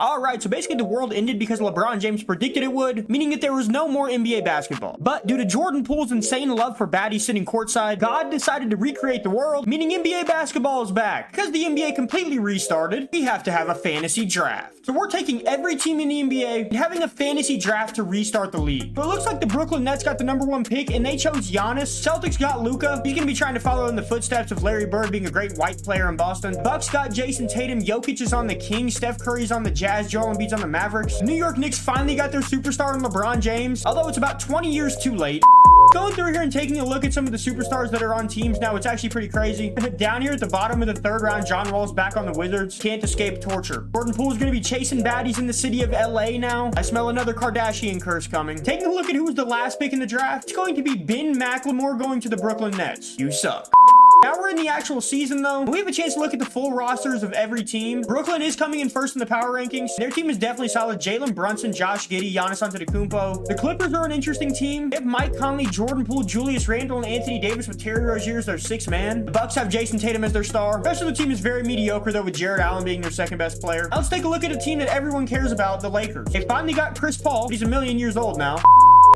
Alright, so basically the world ended because LeBron James predicted it would, meaning that there was no more NBA basketball. But due to Jordan Poole's insane love for baddies sitting courtside, God decided to recreate the world, meaning NBA basketball is back. Because the NBA completely restarted, we have to have a fantasy draft. So we're taking every team in the NBA and having a fantasy draft to restart the league. But it looks like the Brooklyn Nets got the #1 pick and they chose Giannis. Celtics got Luka. He's going to be trying to follow in the footsteps of Larry Bird being a great white player in Boston. Bucks got Jason Tatum. Jokic is on the Kings. Steph Curry's on the Jazz. Joel Embiid's on the Mavericks. New York Knicks finally got their superstar in LeBron James, although it's about 20 years too late. Going through here and taking a look at some of the superstars that are on teams now, it's actually pretty crazy. Down here at the bottom of the 3rd round, John Wall's back on the Wizards. Can't escape torture. Jordan Poole's going to be chasing baddies in the city of LA now. I smell another Kardashian curse coming. Taking a look at who was the last pick in the draft, it's going to be Ben McLemore going to the Brooklyn Nets. You suck. Now we're in the actual season though. We have a chance to look at the full rosters of every team. Brooklyn is coming in first in the power rankings. Their team is definitely solid. Jalen Brunson, Josh Giddey, Giannis Antetokounmpo. The Clippers are an interesting team. They have Mike Conley, Jordan Poole, Julius Randle, and Anthony Davis with Terry Rozier as their 6th man. The Bucks have Jason Tatum as their star. The rest of the team is very mediocre though, with Jared Allen being their 2nd best player. Now let's take a look at a team that everyone cares about, the Lakers. They finally got Chris Paul. He's a million years old now.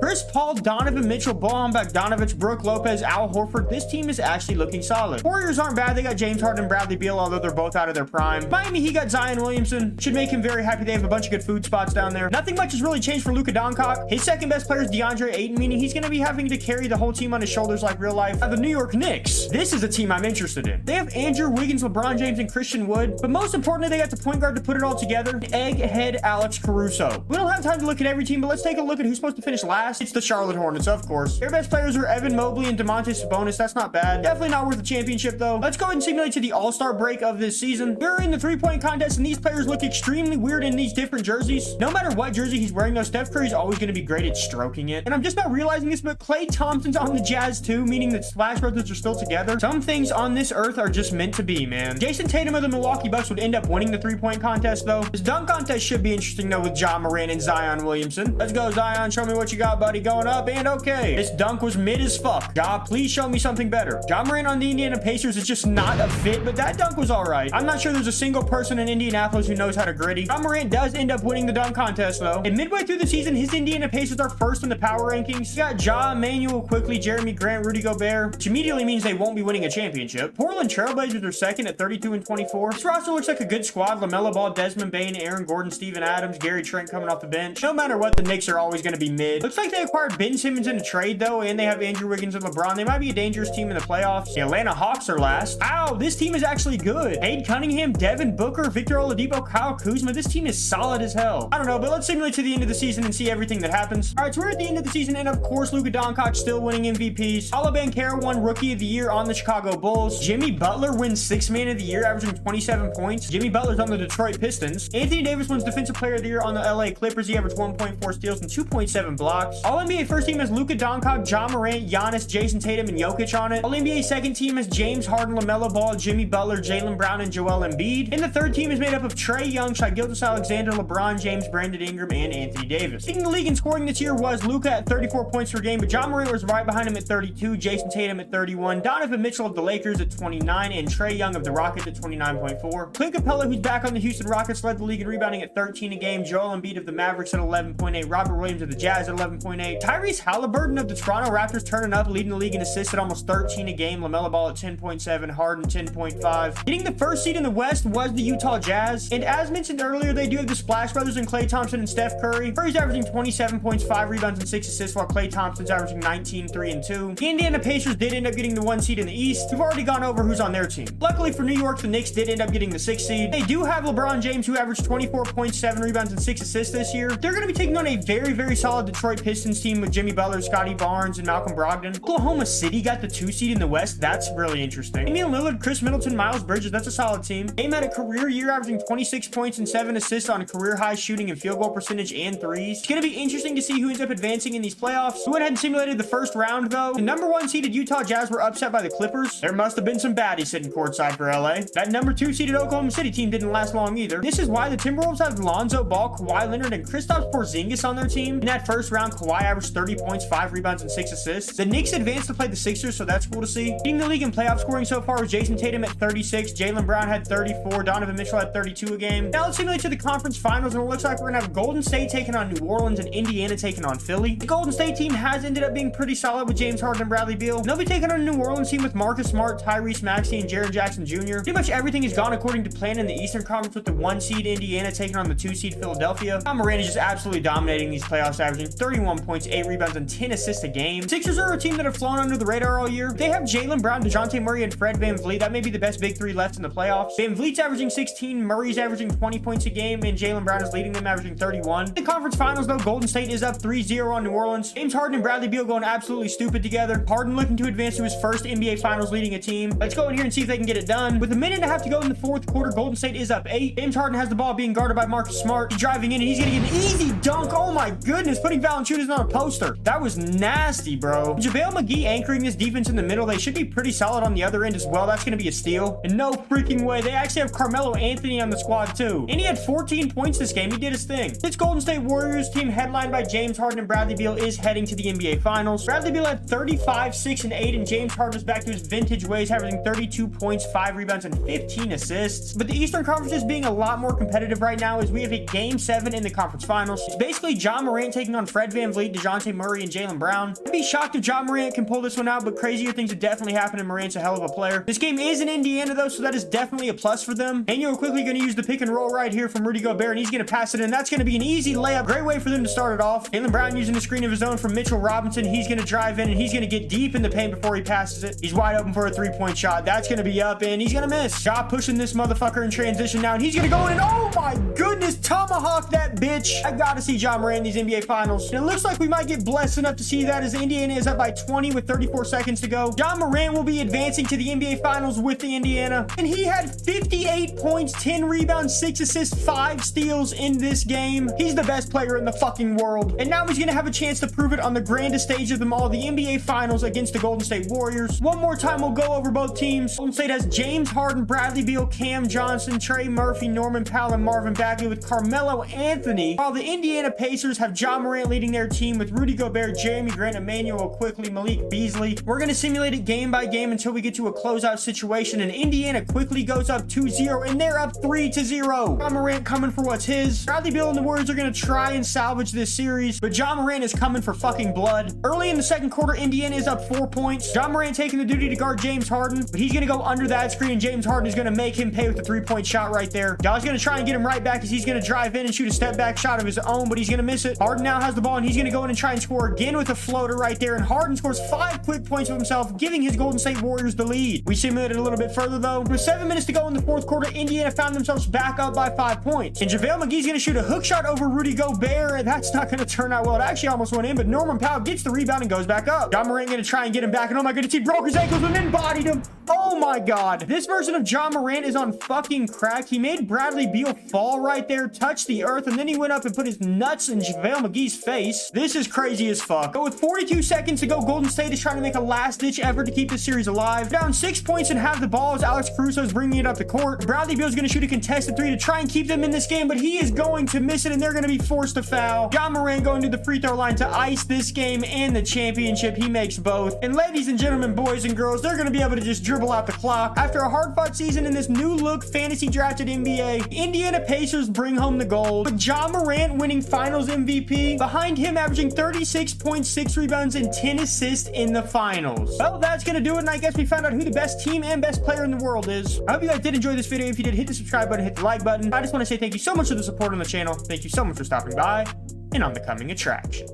Chris Paul, Donovan Mitchell, Bojan Bogdanovic, Brooke Lopez, Al Horford. This team is actually looking solid. Warriors aren't bad. They got James Harden and Bradley Beal, although they're both out of their prime. Miami, he got Zion Williamson. Should make him very happy. They have a bunch of good food spots down there. Nothing much has really changed for Luka Doncic. His 2nd best player is DeAndre Ayton, meaning he's going to be having to carry the whole team on his shoulders like real life. The New York Knicks. This is a team I'm interested in. They have Andrew Wiggins, LeBron James, and Christian Wood. But most importantly, they got the point guard to put it all together. Egghead Alex Caruso. We don't have time to look at every team, but let's take a look at who's supposed to finish last. It's the Charlotte Hornets, of course. Their best players are Evan Mobley and DeMontis Sabonis. That's not bad. Definitely not worth the championship, though. Let's go ahead and simulate to the All-Star break of this season. We're in the 3-point contest, and these players look extremely weird in these different jerseys. No matter what jersey he's wearing, though, Steph Curry's always going to be great at stroking it. And I'm just not realizing this, but Klay Thompson's on the Jazz, too, meaning that Splash Brothers are still together. Some things on this earth are just meant to be, man. Jason Tatum of the Milwaukee Bucks would end up winning the 3-point contest, though. This dunk contest should be interesting, though, with Ja Morant and Zion Williamson. Let's go, Zion. Show me what you got, buddy. Going up, and okay. This dunk was mid as fuck. Ja, please show me something better. Ja Morant on the Indiana Pacers is just not a fit, but that dunk was all right. I'm not sure there's a single person in Indianapolis who knows how to gritty. Ja Morant does end up winning the dunk contest, though. And midway through the season, his Indiana Pacers are first in the power rankings. You got Ja, Emmanuel quickly, Jeremy Grant, Rudy Gobert, which immediately means they won't be winning a championship. Portland Trailblazers are 2nd at 32-24. This roster looks like a good squad. LaMelo Ball, Desmond Bane, Aaron Gordon, Steven Adams, Gary Trent coming off the bench. No matter what, the Knicks are always going to be mid. Looks like they acquired Ben Simmons in a trade, though, and they have Andrew Wiggins and LeBron. They might be a dangerous team in the playoffs. The Atlanta Hawks are last. Ow, this team is actually good. Cade Cunningham, Devin Booker, Victor Oladipo, Kyle Kuzma. This team is solid as hell. I don't know, but let's simulate to the end of the season and see everything that happens. All right, so we're at the end of the season, and of course, Luka Doncic still winning MVPs. Paolo Banchero won Rookie of the Year on the Chicago Bulls. Jimmy Butler wins 6th Man of the Year, averaging 27 points. Jimmy Butler's on the Detroit Pistons. Anthony Davis wins Defensive Player of the Year on the LA Clippers. He averaged 1.4 steals and 2.7 blocks. All-NBA first team has Luka Doncic, Ja Morant, Giannis, Jason Tatum, and Jokic on it. All-NBA second team has James Harden, LaMelo Ball, Jimmy Butler, Jaylen Brown, and Joel Embiid. And the third team is made up of Trae Young, Shai Gilgeous-Alexander, LeBron James, Brandon Ingram, and Anthony Davis. Leading the league in scoring this year was Luka at 34 points per game, but Ja Morant was right behind him at 32, Jason Tatum at 31, Donovan Mitchell of the Lakers at 29, and Trae Young of the Rockets at 29.4. Clint Capella, who's back on the Houston Rockets, led the league in rebounding at 13 a game. Joel Embiid of the Mavericks at 11.8, Robert Williams of the Jazz at 11.8, Tyrese Halliburton of the Toronto Raptors turning up, leading the league in assists at almost 13 a game. LaMelo Ball at 10.7, Harden 10.5. Getting the first seed in the West was the Utah Jazz, and as mentioned earlier, they do have the Splash Brothers and Klay Thompson and Steph Curry. Curry's averaging 27 points, 5 rebounds, and 6 assists, while Klay Thompson's averaging 19, 3, and 2. The Indiana Pacers did end up getting the 1 seed in the East. We've already gone over who's on their team. Luckily for New York, the Knicks did end up getting the 6th seed. They do have LeBron James, who averaged 24 points, 7 rebounds, and 6 assists this year. They're going to be taking on a very, very solid Detroit Pistons team with Jimmy Butler, Scotty Barnes, and Malcolm Brogdon. Oklahoma City got the 2 seed in the West. That's really interesting. Damian Lillard, Chris Middleton, Miles Bridges, that's a solid team. Dame had a career year averaging 26 points and 7 assists on career high shooting and field goal percentage and threes. It's going to be interesting to see who ends up advancing in these playoffs. We went ahead and simulated the first round, though. The #1 seeded Utah Jazz were upset by the Clippers. There must have been some baddies sitting courtside for LA. That #2 seeded Oklahoma City team didn't last long either. This is why the Timberwolves have Lonzo Ball, Kawhi Leonard, and Kristaps Porzingis on their team. In that first round, Kawhi averaged 30 points, 5 rebounds, and 6 assists. The Knicks advanced to play the Sixers, so that's cool to see. Leading the league in playoff scoring so far was Jason Tatum at 36. Jaylen Brown had 34. Donovan Mitchell had 32 a game. Now let's simulate to the conference finals, and it looks like we're gonna have Golden State taking on New Orleans and Indiana taking on Philly. The Golden State team has ended up being pretty solid with James Harden and Bradley Beal. They'll be taking on a New Orleans team with Marcus Smart, Tyrese Maxey, and Jaren Jackson Jr. Pretty much everything has gone according to plan in the Eastern Conference with the 1 seed Indiana taking on the 2 seed Philadelphia. Ja Morant is just absolutely dominating these playoffs, averaging 31 points, 8 rebounds, and 10 assists a game. Sixers are a team that have flown under the radar all year. They have Jaylen Brown, DeJounte Murray, and Fred VanVleet. That may be the best big three left in the playoffs. VanVleet's averaging 16, Murray's averaging 20 points a game, and Jaylen Brown is leading them, averaging 31. In the conference finals, though, Golden State is up 3-0 on New Orleans. James Harden and Bradley Beal going absolutely stupid together. Harden looking to advance to his first NBA Finals leading a team. Let's go in here and see if they can get it done. With a minute and a half to go in the fourth quarter, Golden State is up 8. James Harden has the ball being guarded by Marcus Smart. He's driving in, and he's going to get an easy dunk. Oh my goodness, putting Valanciunas on a poster. That was nasty, bro. JaVale McGee anchoring this defense in the middle. They should be pretty solid on the other end as well. That's going to be a steal. And no freaking way. They actually have Carmelo Anthony on the squad too. And he had 14 points this game. He did his thing. This Golden State Warriors team headlined by James Harden and Bradley Beal is heading to the NBA Finals. Bradley Beal had 35, 6, and 8, and James Harden is back to his vintage ways, averaging 32 points, 5 rebounds, and 15 assists. But the Eastern Conference is being a lot more competitive right now as we have a Game 7 in the conference finals. It's basically Ja Morant taking on Fred VanVleet, DeJounte Murray, and Jaylen Brown. I'd be shocked if Ja Morant can pull this one out, but crazier things have definitely happened, and Morant's a hell of a player. This game is in Indiana, though, so that is definitely a plus for them. And you're quickly going to use the pick and roll right here from Rudy Gobert, and he's going to pass it in. That's going to be an easy layup. Great way for them to start it off. Jaylen Brown using the screen of his own from Mitchell Robinson. He's going to drive in, and he's going to get deep in the paint before he passes it. He's wide open for a three-point shot. That's going to be up, and he's going to miss. Ja pushing this motherfucker in transition now, and he's going to go in, and oh my goodness, tomahawk that bitch. I got to see Ja Morant in these NBA Finals. And it looks like we might get blessed enough to see that as Indiana is up by 20 with 34 seconds to go. Ja Morant will be advancing to the NBA Finals with the Indiana, and he had 58 points, 10 rebounds, 6 assists, 5 steals in this game. He's the best player in the fucking world, and now he's going to have a chance to prove it on the grandest stage of them all, the NBA Finals against the Golden State Warriors. One more time, we'll go over both teams. Golden State has James Harden, Bradley Beal, Cam Johnson, Trey Murphy, Norman Powell, and Marvin Bagley with Carmelo Anthony, while the Indiana Pacers have Ja Morant leading their team with Rudy Gobert, Jeremy Grant, Emmanuel Quickly, Malik Beasley. We're going to simulate it game by game until we get to a closeout situation, and Indiana quickly goes up 2-0, and they're up 3-0. Ja Morant coming for what's his. Bradley Beal and the Warriors are going to try and salvage this series, but Ja Morant is coming for fucking blood. Early in the second quarter, Indiana is up 4 points. Ja Morant taking the duty to guard James Harden, but he's going to go under that screen, and James Harden is going to make him pay with a three-point shot right there. Ja's going to try and get him right back as he's going to drive in and shoot a step-back shot of his own, but he's going to miss it. Harden now has the ball, and he's going to go in and try and score again with a floater right there, and Harden scores 5 quick points of himself, giving his Golden State Warriors the lead. We simulated a little bit further, though. With 7 minutes to go in the fourth quarter, Indiana found themselves back up by 5 points, and JaVale McGee's going to shoot a hook shot over Rudy Gobert, and that's not going to turn out well. It actually almost went in, but Norman Powell gets the rebound and goes back up. Ja Morant going to try and get him back, and oh my goodness, he broke his ankles and then bodied him. Oh my god. This version of Ja Morant is on fucking crack. He made Bradley Beal fall right there, touch the earth, and then he went up and put his nuts in JaVale McGee's face. This is crazy as fuck. But with 42 seconds to go, Golden State is trying to make a last-ditch effort to keep this series alive. Down 6 points and have the ball as Alex Caruso is bringing it up the court. Bradley Beal is going to shoot a contested 3 to try and keep them in this game, but he is going to miss it, and they're going to be forced to foul. Ja Morant going to the free throw line to ice this game and the championship. He makes both. And ladies and gentlemen, boys and girls, they're going to be able to just dribble out the clock. After a hard-fought season in this new-look fantasy-drafted NBA, Indiana Pacers bring home the gold, with Ja Morant winning Finals MVP, behind him averaging 36.6 rebounds and 10 assists in the finals. Well, that's going to do it, and I guess we found out who the best team and best player in the world is. I hope you guys did enjoy this video. If you did, hit the subscribe button, hit the like button. I just want to say thank you so much for the support on the channel. Thank you so much for stopping by, and on the coming attraction.